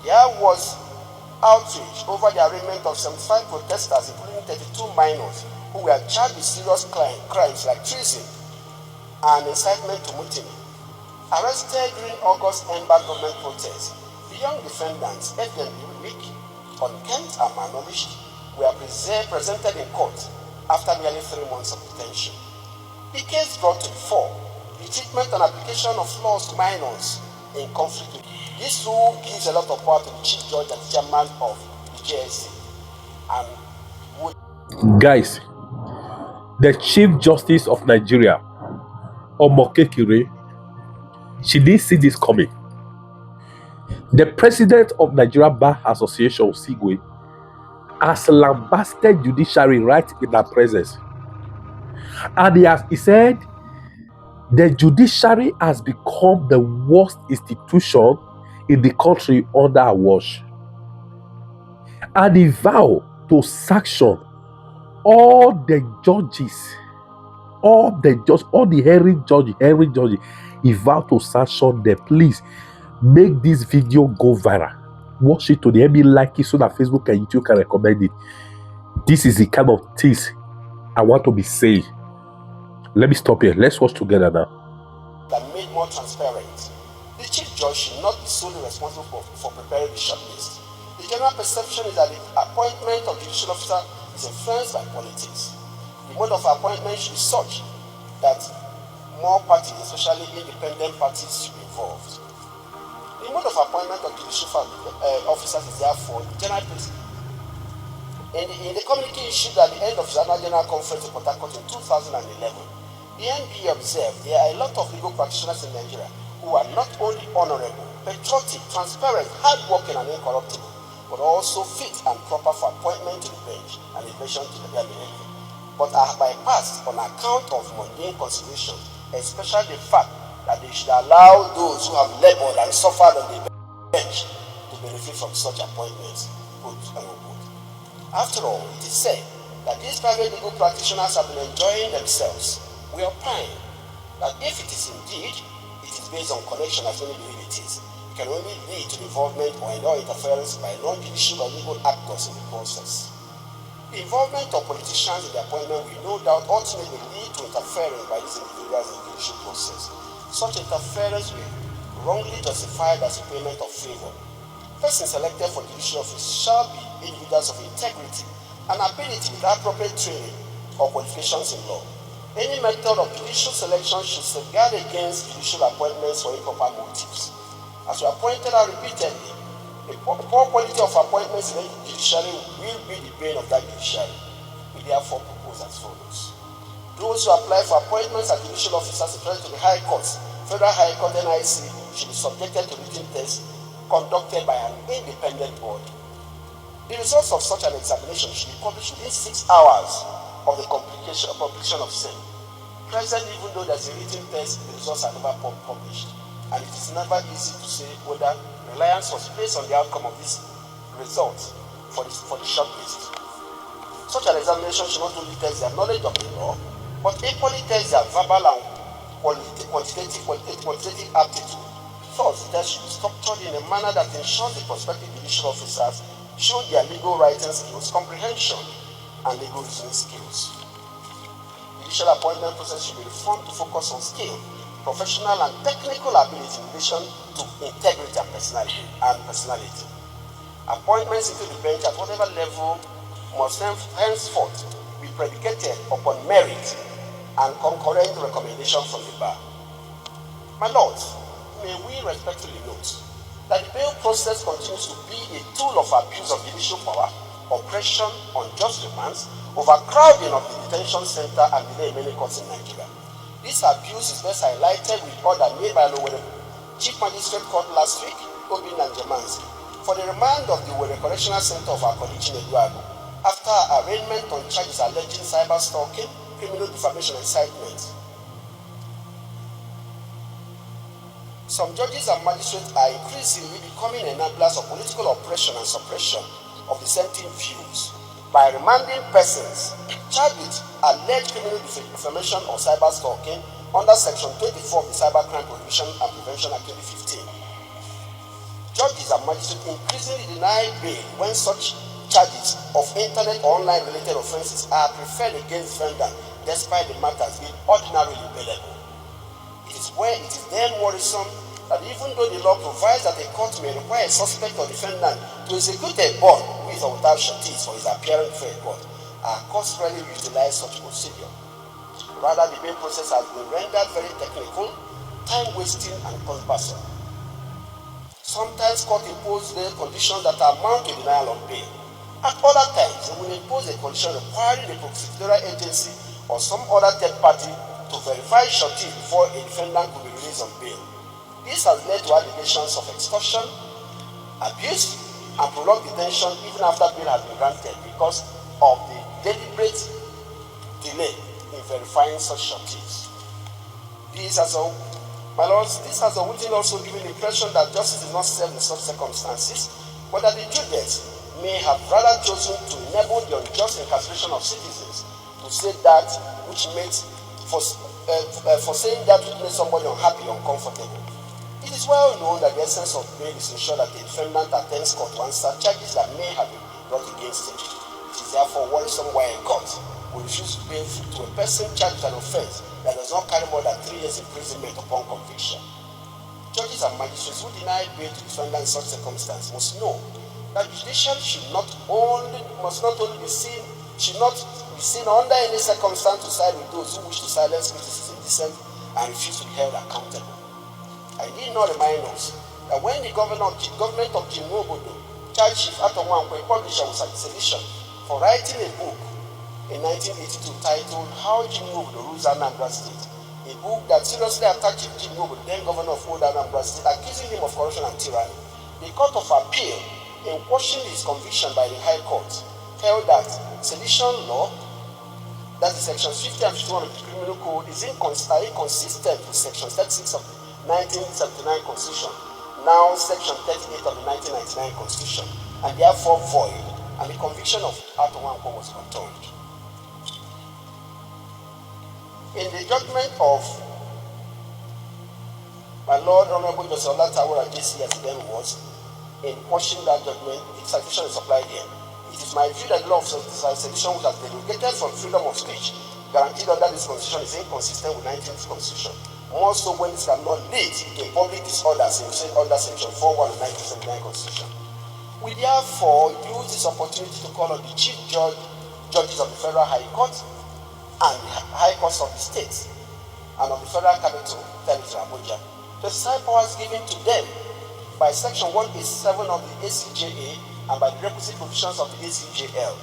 There was outrage over the arraignment of 75 protesters, including 32 minors, who were charged with serious crimes like treason and incitement to mutiny. Arrested during August Ember government protests, the young defendants, evidently weak, unkempt and malnourished, were presented in court after nearly 3 months of detention. The case brought to the fore the treatment and application of laws to minors in conflict with. This rule gives a lot of power to the chief judge and chairman of the JSC. Guys, the Chief Justice of Nigeria, Omokekire, she didn't see this coming. The President of Nigeria Bar Association, Sigwe, has lambasted judiciary right in her presence. And he said the judiciary has become the worst institution in the country under our watch. And he vowed to sanction all the judges, all the hearing judges, he vowed to sanction them. Please make this video go viral. Watch it today. Let me like it so that Facebook and YouTube can recommend it. This is the kind of things I want to be saying. Let me stop here. Let's watch together now. That made more transparent. The chief judge should not be solely responsible for preparing the shortlist. The general perception is that the appointment of judicial officer is influenced by politics. The mode of appointment should be such that more parties, especially independent parties, should be involved. The mode of appointment of judicial officers is therefore the general principle. In the communique issued at the end of the General Conference in Port Harcourt in 2011, the NBA observed there are a lot of legal practitioners in Nigeria who are not only honorable, patriotic, transparent, hardworking, and incorruptible, but also fit and proper for appointment to the bench and elevation to the cabinet, but are bypassed on account of mundane considerations, especially the fact that they should allow those who have labored and suffered on the bench to benefit from such appointments. After all, it is said that these private legal practitioners have been enjoying themselves. We opine that if it is indeed, it is based on connection as many believe it is, it can only lead to the involvement or interference by non-judicial or legal actors in the process. The involvement of politicians in the appointment will no doubt ultimately lead to interference by these individuals in the judicial process. Such interference will wrongly justified as a payment of favor. Persons selected for judicial office shall be individuals of integrity and ability with appropriate training or qualifications in law. Any method of judicial selection should safeguard against judicial appointments for improper motives. As we have pointed out repeatedly, the poor quality of appointments in the judiciary will be the bane of that judiciary. We therefore propose as follows. Those who apply for appointments as judicial officers to the High Courts, Federal High Court, NIC, should be subjected to written tests conducted by an independent board. The results of such an examination should be published within 6 hours of the completion of same. Presently, even though there's a written test, the results are never published, and it is never easy to say whether reliance was placed on the outcome of this result for the shortlist. Such an examination should not only test their knowledge of the law, but equally test their verbal and quantitative aptitude. Thus, the test should be structured in a manner that ensures the prospective judicial officers show their legal writing skills, comprehension, and legal reasoning skills. The judicial appointment process should be reformed to focus on skill, professional and technical ability in relation to integrity and personality. Appointments into the bench at whatever level must henceforth be predicated upon merit and concurrent recommendation from the bar. My lords, may we respectfully note that the bail process continues to be a tool of abuse of judicial power, oppression, unjust demands, overcrowding of the detention center, and delay in many courts in Nigeria. This abuse is best highlighted with order made by the Chief Magistrate Court last week, Obin and Jemanzi, for the remand of the Owerri Correctional Center of Akodichi Neduago after arraignment on charges alleging cyber stalking, criminal defamation, and incitement. Some judges and magistrates are increasingly becoming enablers of political oppression and suppression of dissenting views by remanding persons charged with alleged criminal defamation or cyber stalking under Section 24 of the Cybercrime Prohibition and Prevention Act 2015. Judges and magistrates increasingly deny bail when such charges of internet or online related offences are preferred against defendants despite the matters being ordinarily bailable. It is then worrisome that even though the law provides that a court may require a suspect or defendant to execute a bond with or without sureties for his appearance before a court, our courts rarely utilize such procedure. Rather, the bail process has been rendered very technical, time-wasting, and cumbersome. Sometimes courts impose bail conditions that amount to denial of bail. At other times, they will impose a condition requiring the prosecutorial agency or some other third party to verify sureties before a defendant could be released on bail. This has led to allegations of extortion, abuse, and prolonged detention even after bail has been granted because of the deliberate delay in verifying such sureties. This has also given the impression that justice is not served in such circumstances, but that the judges may have rather chosen to enable the unjust incarceration of citizens to say that which makes for saying that which makes somebody unhappy or uncomfortable. It is well known that the essence of bail is to ensure that the defendant attends court to answer charges that may have been brought against him. It is therefore worrisome why a court will refuse to bail to a person charged with an offense that does not carry more than 3 years imprisonment upon conviction. Judges and magistrates who deny bail to defendants in such circumstances must know that the judiciary should not be seen under any circumstance to side with those who wish to silence criticism, dissent, and refuse to be held accountable. I need not remind us that when the government of Jimobodo charged Chief Atomwankwe, a publisher, with sedition for writing a book in 1982 titled How Jimobodo Rules Anambra State, a book that seriously attacked Chief Jimobodo, then governor of old Anambra State, accusing him of corruption and tyranny. The Court of Appeal, in quashing his conviction by the High Court, held that sedition law, that is Sections 50 and 51 of the Criminal Code, is inconsistent with Section 36 of the 1979 Constitution, now Section 38 of the 1999 Constitution, and therefore void, and the conviction of Atomwankwe was overturned. In the judgment of my Lord Honorable Joseph Olatawara JC, as he then was, in quashing that judgment, the citation is applied here. It is my view that the law of sedition, which has derogated from freedom of speech, guaranteed under this Constitution, is inconsistent with 19th Constitution. More so when it cannot lead to public disorders under Section 4.1 of the 1979 Constitution. We therefore use this opportunity to call on the Chief Judges of the Federal High Court and the High Courts of the States and of the Federal Capital Territory, Abuja, to exercise powers given to them by Section 187 of the ACJA and by the requisite provisions of the ACJL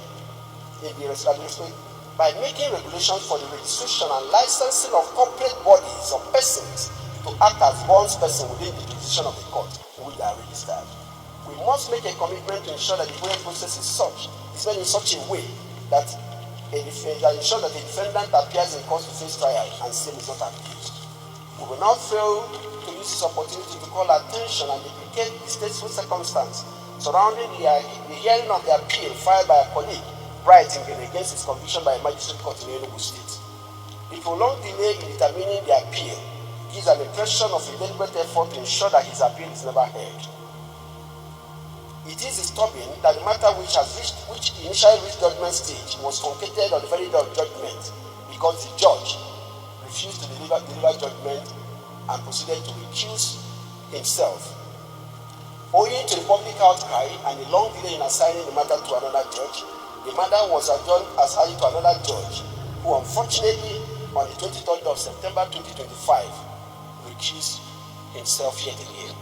by making regulations for the registration and licensing of corporate bodies or persons to act as bondspersons within the jurisdiction of the court in which they are registered. We must make a commitment to ensure that the whole process is made in such a way that ensure that the defendant appears in court to face trial and same is not accused. We will not fail to use this opportunity to call attention and deprecate the stateful circumstance surrounding the hearing of the appeal filed by a colleague, Brighton, against his conviction by a magistrate court in Enugu State. The prolonged delay in determining the appeal gives an impression of a deliberate effort to ensure that his appeal is never heard. It is disturbing that the matter which initially reached judgment stage was truncated on the very day of judgment because the judge refused to deliver judgment and proceeded to recuse himself. Owing to the public outcry and the long delay in assigning the matter to another judge, the matter was adjourned assigned to another judge, who unfortunately, on the 23rd of September 2025, recused himself yet again.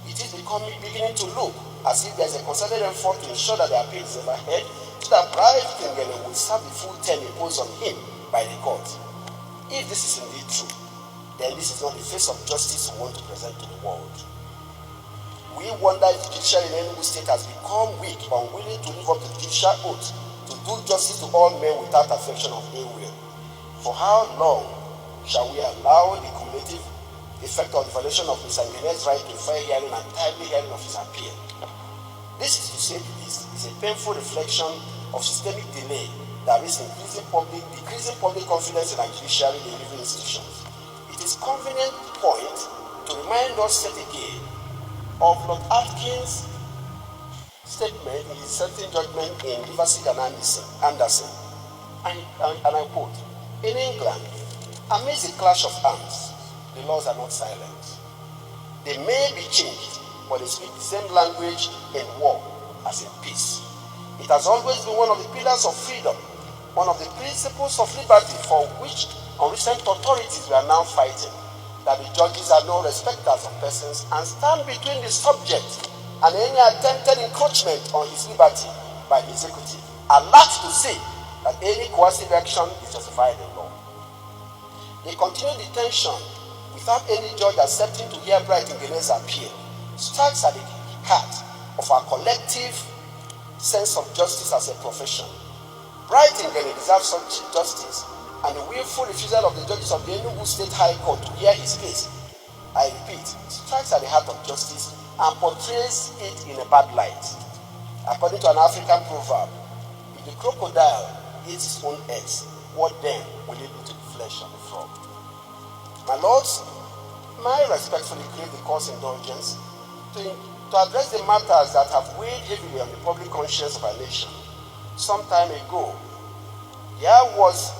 It is beginning to look as if there is a concerted effort to ensure that the appeal is never heard, so that Brighton will serve the full term imposed on him by the court. If this is indeed true, then this is not the face of justice we want to present to the world. We wonder if the judiciary in Enugu State has become weak or unwilling to live up to the judicial oath to do justice to all men without affection of ill will. For how long shall we allow the cumulative effect of the violation of Mr. Ngene's right to fair hearing and timely hearing of his appeal? This is to say the least is a painful reflection of systemic delay that risks decreasing public confidence in our judiciary and living institutions. It is a convenient point to to remind us yet again of Lord Atkins' statement in his certain judgment in Liversidge and Anderson. And I quote, "In England, amidst the clash of arms, the laws are not silent. They may be changed, but they speak the same language in war as in peace. It has always been one of the pillars of freedom, one of the principles of liberty for which recent authorities were now fighting, that the judges are no respecters of persons and stand between the subject and any attempted encroachment on his liberty by the executive, alert to say that any coercive action is justified in law." The continued detention without any judge accepting to hear Bright Ngene's appeal strikes at the heart of our collective sense of justice as a profession. Bright Ngene deserves such justice, and the willful refusal of the judges of the Enugu State High Court to hear his case, I repeat, strikes at the heart of justice and portrays it in a bad light. According to an African proverb, if the crocodile eats its own eggs, what then will it do to the flesh of the frog? My lords, may I respectfully crave the court's indulgence to address the matters that have weighed heavily on the public conscience of our nation. Some time ago, there was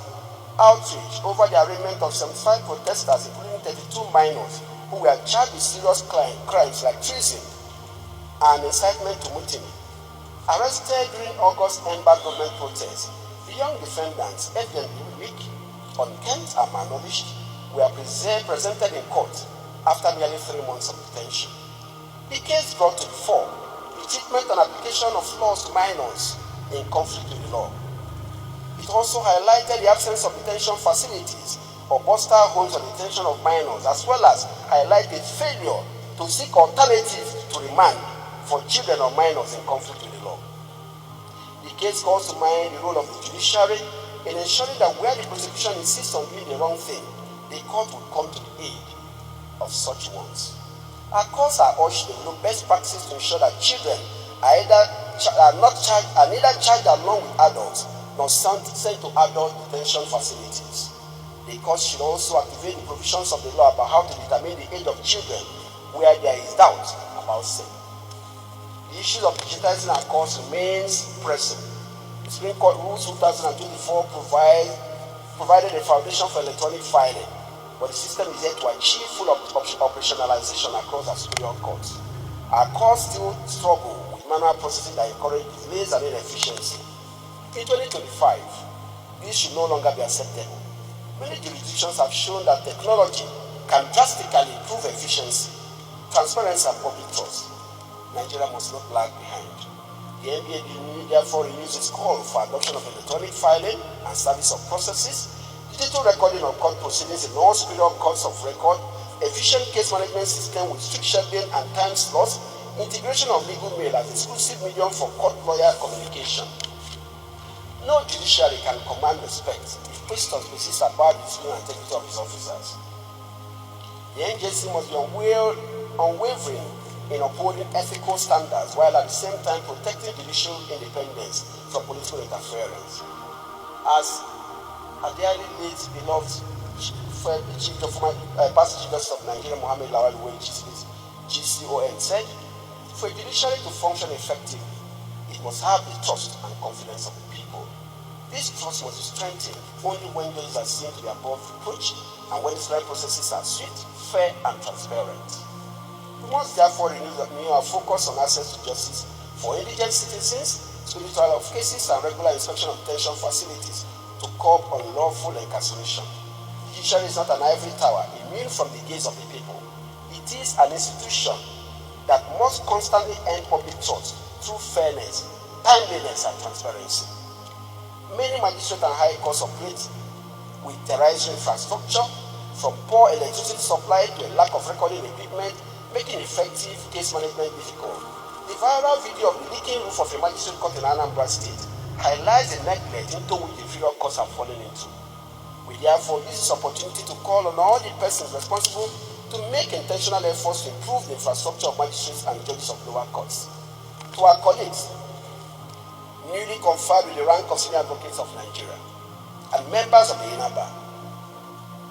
outrage over the arraignment of 75 protesters, including 32 minors, who were charged with serious crimes like treason and incitement to mutiny. Arrested during August end-back government protests, the young defendants, evidently weak, unkempt, and malnourished, were presented in court after nearly 3 months of detention. The case brought to the fore the treatment and application of laws to minors in conflict with the law. It also highlighted the absence of detention facilities or boster homes of detention of minors, as well as highlighted failure to seek alternatives to remand for children or minors in conflict with the law. The case calls to mind the role of the judiciary in ensuring that where the prosecution insists on doing the wrong thing, the court will come to the aid of such ones. Our courts are urged to develop best practices to ensure that children are neither charged along with adults nor sent to adult detention facilities. The court should also activate the provisions of the law about how to determine the age of children where there is doubt about sin. The issue of digitizing our courts remains pressing. The Supreme Court Rules 2024 provided a foundation for electronic filing, but the system is yet to achieve full operationalization across our superior courts. Our courts still struggle with manual processing that encourage delays and inefficiency. In 2025, this should no longer be acceptable. Many jurisdictions have shown that technology can drastically improve efficiency, transparency, and public trust. Nigeria must not lag behind. The NBA therefore renews its call for adoption of electronic filing and service of processes, digital recording of court proceedings in all superior courts of record, efficient case management system with strict scheduling and time slots, integration of legal mail as exclusive medium for court lawyer communication. No judiciary can command respect if questions persist about the discipline and integrity of its officers. The NJC must be unwavering in upholding ethical standards while at the same time protecting judicial independence from political interference. As a dearly late beloved past Chief Justice of Nigeria, Mohammed Lawal GCON, said, for a judiciary to function effectively, it must have the trust and confidence of the people. This trust must be strengthened only when judges are seen to be above reproach and when the disciplinary processes are swift, fair, and transparent. We must therefore renew our focus on access to justice for indigent citizens, speedy trial of cases, and regular inspection of detention facilities to curb unlawful incarceration. The judiciary is not an ivory tower immune from the gaze of the people. It is an institution that must constantly earn public trust through fairness, timeliness, and transparency. Many magistrates and high courts operate with terrestrial infrastructure, from poor electricity supply to a lack of recording equipment, making effective case management difficult. The viral video of the leaking roof of a magistrate court in Anambra State highlights the neglect into which the inferior courts have fallen into. We therefore use this opportunity to call on all the persons responsible to make intentional efforts to improve the infrastructure of magistrates and judges of lower courts. To our colleagues, newly conferred with the rank of senior advocates of Nigeria, and members of the INABA,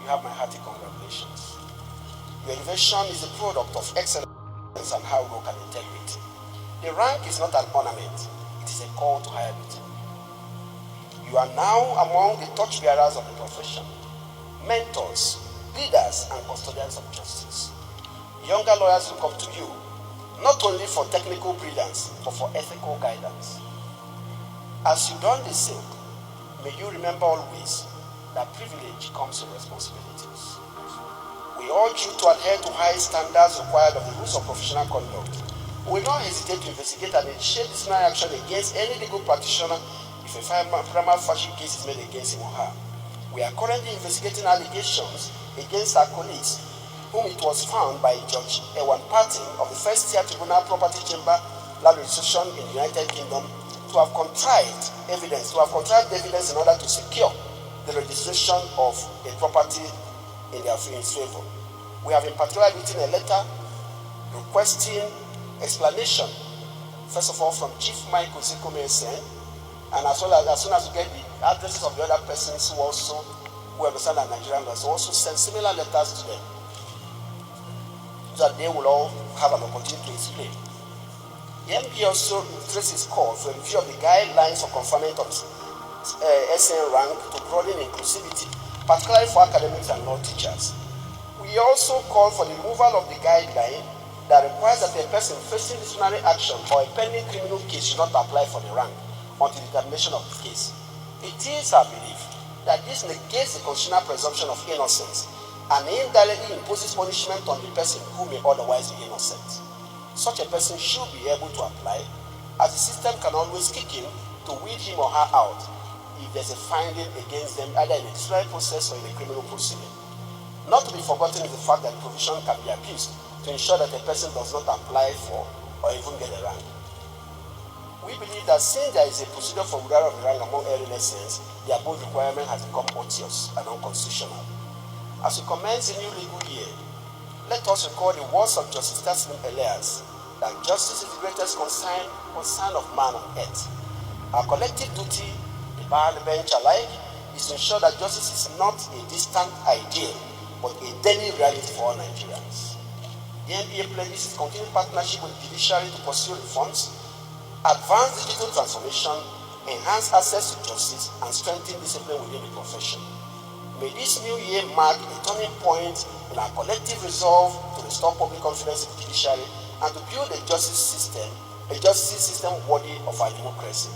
you have my hearty congratulations. Your elevation is the product of excellence and hard work and integrity. The rank is not an ornament, it is a call to higher duty. You are now among the torchbearers of the profession, mentors, leaders, and custodians of justice. Younger lawyers look up to you, not only for technical brilliance, but for ethical guidance. As you don the same, may you remember always that privilege comes with responsibilities. We urge you to adhere to high standards required of the rules of professional conduct. We will not hesitate to investigate and initiate disciplinary action against any legal practitioner if a prima facie case is made against him or her. We are currently investigating allegations against our colleagues, whom it was found by Judge Ewan Parting of the First Tier Tribunal Property Chamber Land Registration in the United Kingdom to have contrived evidence in order to secure the registration of a property in their favor. We have in particular written a letter requesting explanation, first of all from Chief Michael Zikomeisen, and as soon as we get the addresses of the other persons who understand that Nigerian laws, also send similar letters to them, so that they will all have an opportunity to explain. The MP also reiterates its call for a review of the guidelines for conferment of SN rank to broaden inclusivity, particularly for academics and law teachers. We also call for the removal of the guideline that requires that a person facing disciplinary action or a pending criminal case should not apply for the rank until the termination of the case. It is our belief that this negates the constitutional presumption of innocence and indirectly imposes punishment on the person who may otherwise be innocent. Such a person should be able to apply, as the system can always kick in to weed him or her out if there's a finding against them either in a disciplinary process or in a criminal proceeding. Not to be forgotten is the fact that provision can be abused to ensure that a person does not apply for or even get a rank. We believe that since there is a procedure for withdrawal of the rank among early lessons, the above requirement has become odious and unconstitutional. As we commence the new legal year, let us record the words of Justice Taslim Elias, that justice is the greatest concern of man on earth. Our collective duty, the bar and the bench alike, is to ensure that justice is not a distant ideal, but a daily reality for all Nigerians. The NBA pledges its continued partnership with the judiciary to pursue reforms, advance digital transformation, enhance access to justice, and strengthen discipline within the profession. May this new year mark a turning point in our collective resolve to restore public confidence in the judiciary and to build a justice system worthy of our democracy.